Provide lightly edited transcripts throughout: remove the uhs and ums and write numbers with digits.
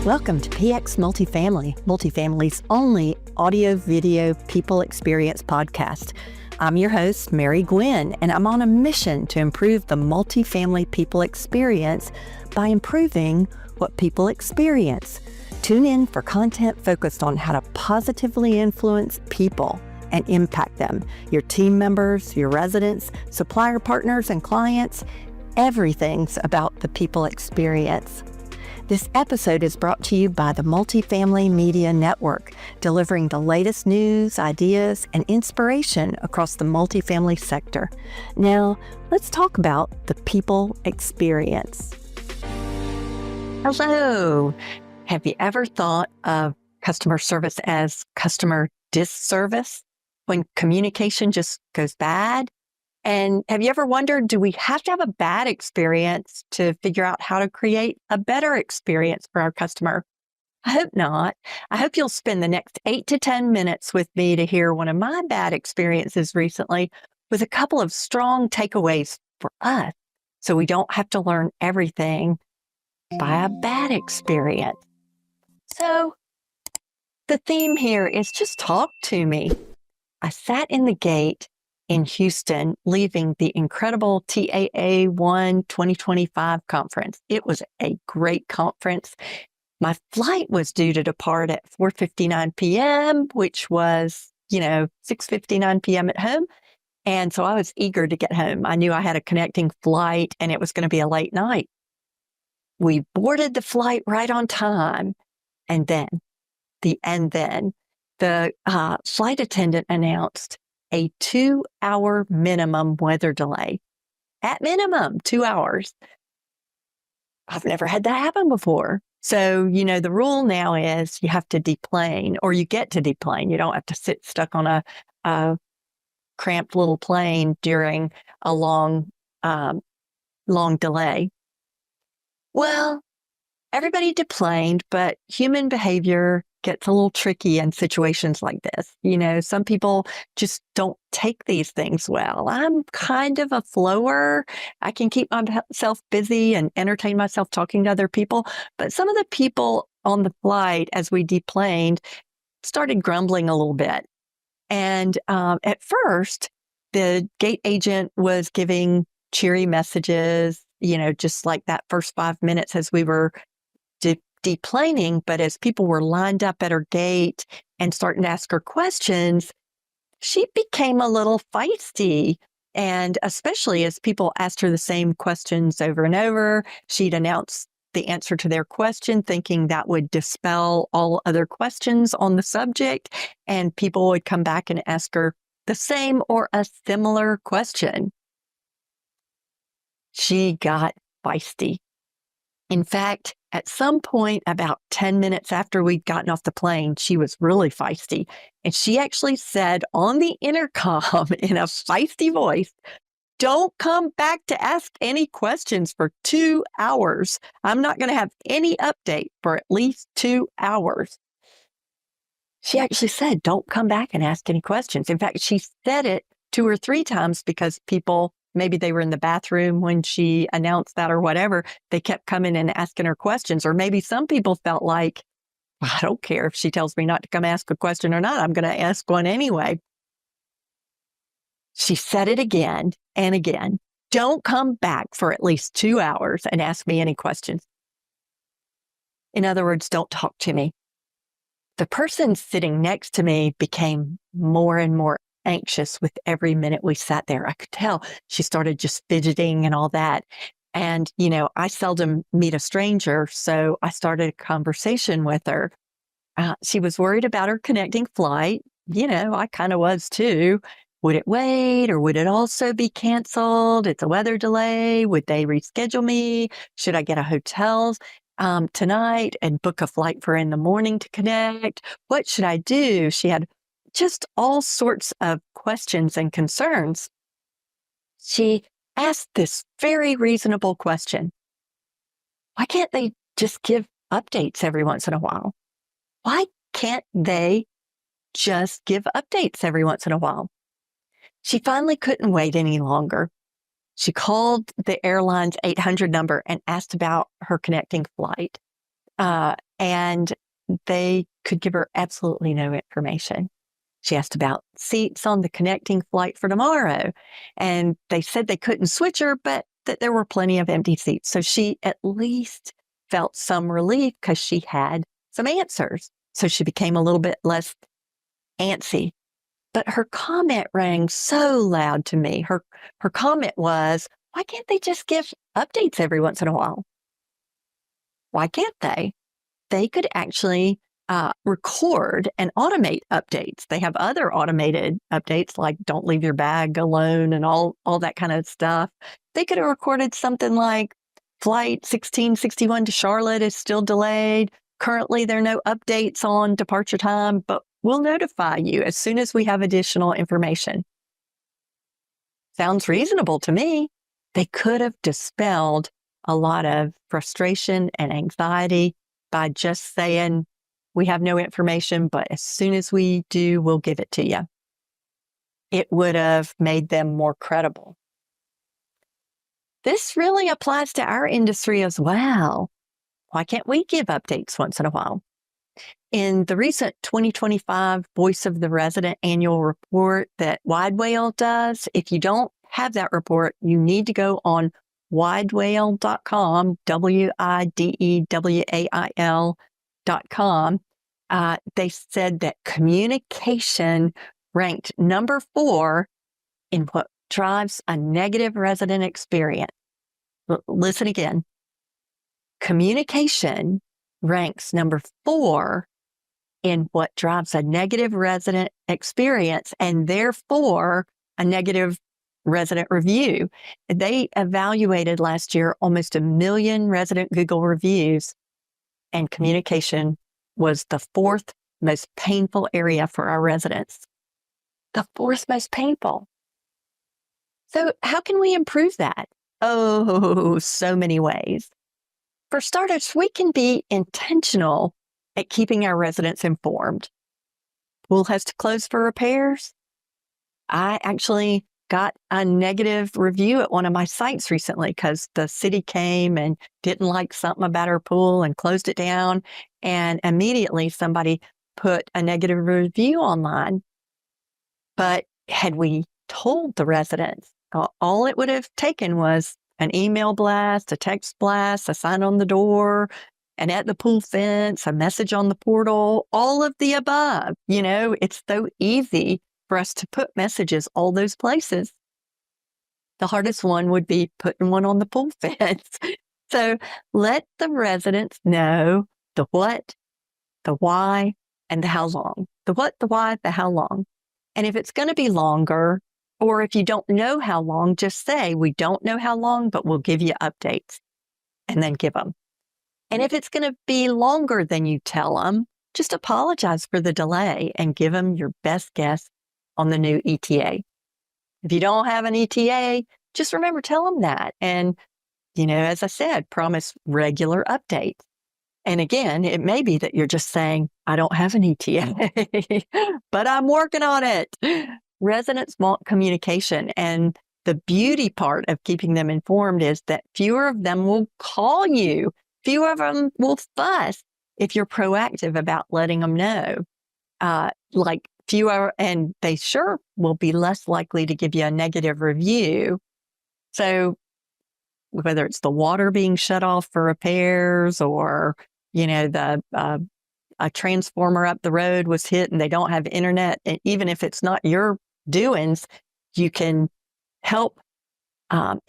Welcome to PX Multifamily, Multifamily's only audio-video people experience podcast. I'm your host, Mary Gwyn, and I'm on a mission to improve the multifamily people experience by improving what people experience. Tune in for content focused on how to positively influence people and impact them, your team members, your residents, supplier partners, and clients. Everything's about the people experience. This episode is brought to you by the Multifamily Media Network, delivering the latest news, ideas, and inspiration across the multifamily sector. Now, let's talk about the people experience. Hello. Have you ever thought of customer service as customer disservice, when communication just goes bad? And have you ever wondered, do we have to have a bad experience to figure out how to create a better experience for our customer? I hope not. I hope you'll spend the next 8 to 10 minutes with me to hear one of my bad experiences recently with a couple of strong takeaways for us, so we don't have to learn everything by a bad experience. So the theme here is just talk to me. I sat in the gate in Houston, leaving the incredible TAA1 2025 conference. It was a great conference. My flight was due to depart at 4:59 p.m., which was, 6:59 p.m. at home. And so I was eager to get home. I knew I had a connecting flight and it was going to be a late night. We boarded the flight right on time. And then the flight attendant announced a 2-hour minimum weather delay. At minimum, 2 hours. I've never had that happen before. So, the rule now is you have to deplane, or you get to deplane. You don't have to sit stuck on a cramped little plane during a long delay. Well, everybody deplaned, but human behavior gets a little tricky in situations like this. Some people just don't take these things well. I'm kind of a flower. I can keep myself busy and entertain myself talking to other people. But some of the people on the flight, as we deplaned, started grumbling a little bit. And at first, the gate agent was giving cheery messages, just like that first 5 minutes as we were deplaning. But as people were lined up at her gate and starting to ask her questions, she became a little feisty. And especially as people asked her the same questions over and over, she'd announce the answer to their question, thinking that would dispel all other questions on the subject. And people would come back and ask her the same or a similar question. She got feisty. In fact, at some point, about 10 minutes after we'd gotten off the plane, she was really feisty. And she actually said on the intercom in a feisty voice, "Don't come back to ask any questions for 2 hours. I'm not going to have any update for at least 2 hours." She actually said, "Don't come back and ask any questions." In fact, she said it 2 or 3 times because people, maybe they were in the bathroom when she announced that or whatever, they kept coming and asking her questions. Or maybe some people felt like, I don't care if she tells me not to come ask a question or not, I'm going to ask one anyway. She said it again and again. "Don't come back for at least 2 hours and ask me any questions." In other words, don't talk to me. The person sitting next to me became more and more anxious with every minute we sat there. I could tell she started just fidgeting and all that. And, I seldom meet a stranger, so I started a conversation with her. She was worried about her connecting flight. I kind of was too. Would it wait, or would it also be canceled? It's a weather delay. Would they reschedule me? Should I get a hotel tonight and book a flight for in the morning to connect? What should I do? She had just all sorts of questions and concerns. She asked this very reasonable question. Why can't they just give updates every once in a while? Why can't they just give updates every once in a while? She finally couldn't wait any longer. She called the airline's 800 number and asked about her connecting flight. and they could give her absolutely no information. She asked about seats on the connecting flight for tomorrow, and they said they couldn't switch her, but that there were plenty of empty seats. So she at least felt some relief because she had some answers. So she became a little bit less antsy. But her comment rang so loud to me. Her comment was, why can't they just give updates every once in a while? Why can't they? They could actually record and automate updates. They have other automated updates like don't leave your bag alone and all that kind of stuff. They could have recorded something like flight 1661 to Charlotte is still delayed. Currently, there are no updates on departure time, but we'll notify you as soon as we have additional information. Sounds reasonable to me. They could have dispelled a lot of frustration and anxiety by just saying, we have no information, but as soon as we do, we'll give it to you. It would have made them more credible. This really applies to our industry as well. Why can't we give updates once in a while? In the recent 2025 Voice of the Resident annual report that Widewale does, if you don't have that report, you need to go on widewale.com, WIDEWAIL.com. They said that communication ranked number 4 in what drives a negative resident experience. Listen again. Communication ranks number 4 in what drives a negative resident experience and therefore a negative resident review. They evaluated last year almost 1 million resident Google reviews, and communication was the 4th most painful area for our residents. The 4th most painful. So how can we improve that? Oh, so many ways. For starters, we can be intentional at keeping our residents informed. Pool has to close for repairs. I actually got a negative review at one of my sites recently because the city came and didn't like something about our pool and closed it down. And immediately somebody put a negative review online. But had we told the residents, all it would have taken was an email blast, a text blast, a sign on the door, and at the pool fence, a message on the portal, all of the above. You know, it's so easy for us to put messages all those places. The hardest one would be putting one on the pool fence. So let the residents know the what, the why, and the how long. The what, the why, the how long. And if it's going to be longer, or if you don't know how long, just say, we don't know how long, but we'll give you updates, and then give them. And if it's going to be longer than you tell them, just apologize for the delay and give them your best guess on the new ETA. If you don't have an ETA, just remember, tell them that. And, you know, as I said, promise regular updates. And again, it may be that you're just saying, I don't have an ETA, but I'm working on it. Residents want communication. And the beauty part of keeping them informed is that fewer of them will call you. Fewer of them will fuss if you're proactive about letting them know. Like fewer, and they sure will be less likely to give you a negative review. So whether it's the water being shut off for repairs, or, you know, a transformer up the road was hit and they don't have internet, and even if it's not your doings, you can help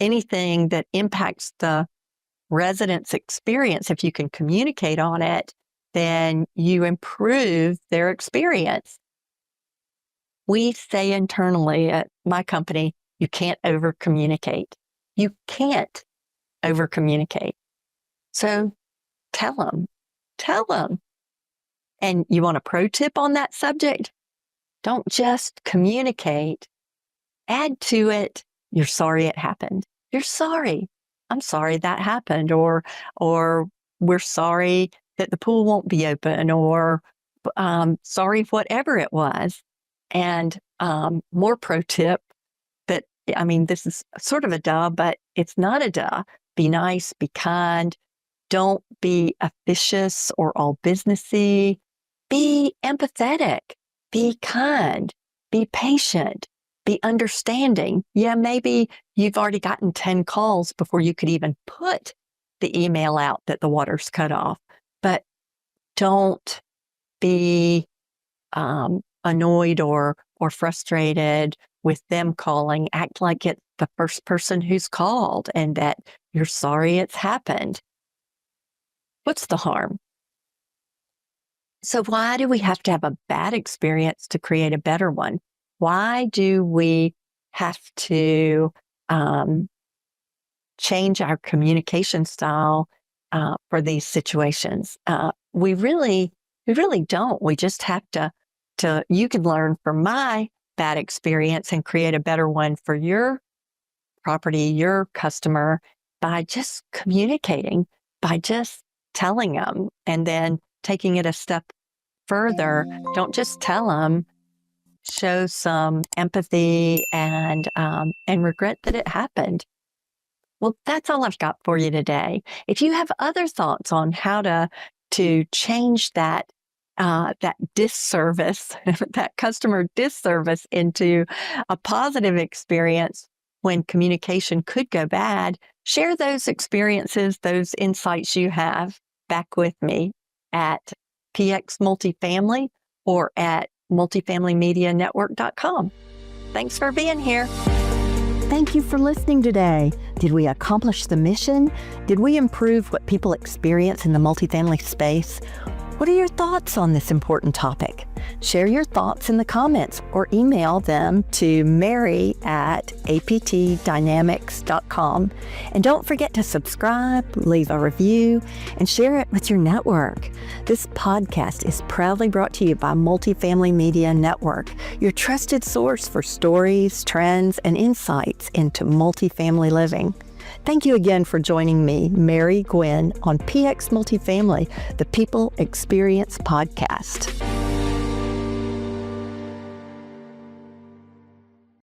anything that impacts the residents' experience. If you can communicate on it, then you improve their experience. We say internally at my company, you can't over communicate. You can't over communicate. So tell them. And you want a pro tip on that subject? Don't just communicate. Add to it, you're sorry it happened. You're sorry. I'm sorry that happened. Or we're sorry that the pool won't be open, or sorry, whatever it was. And more pro tip that, I mean, this is sort of a duh, but it's not a duh. Be nice, be kind, Don't be officious or all businessy. Be empathetic. Be kind. Be patient. Be understanding. Yeah, maybe you've already gotten 10 calls before you could even put the email out that the water's cut off. But don't be annoyed or frustrated with them calling. Act like it's the first person who's called and that you're sorry it's happened. What's the harm? So why do we have to have a bad experience to create a better one? Why do we have to change our communication style for these situations? We really don't. We just have to, you can learn from my bad experience and create a better one for your property, your customer, by just communicating, by just telling them, and then taking it a step further. Don't just tell them, show some empathy and regret that it happened. Well, that's all I've got for you today. If you have other thoughts on how to change that disservice, that customer disservice into a positive experience when communication could go bad, share those experiences, those insights you have back with me at PX Multifamily or at multifamilymedianetwork.com. Thanks for being here. Thank you for listening today. Did we accomplish the mission? Did we improve what people experience in the multifamily space? What are your thoughts on this important topic? Share your thoughts in the comments or email them to mary@aptdynamics.com. And don't forget to subscribe, leave a review, and share it with your network. This podcast is proudly brought to you by Multifamily Media Network, your trusted source for stories, trends, and insights into multifamily living. Thank you again for joining me, Mary Gwyn, on PX Multifamily, the People Experience Podcast.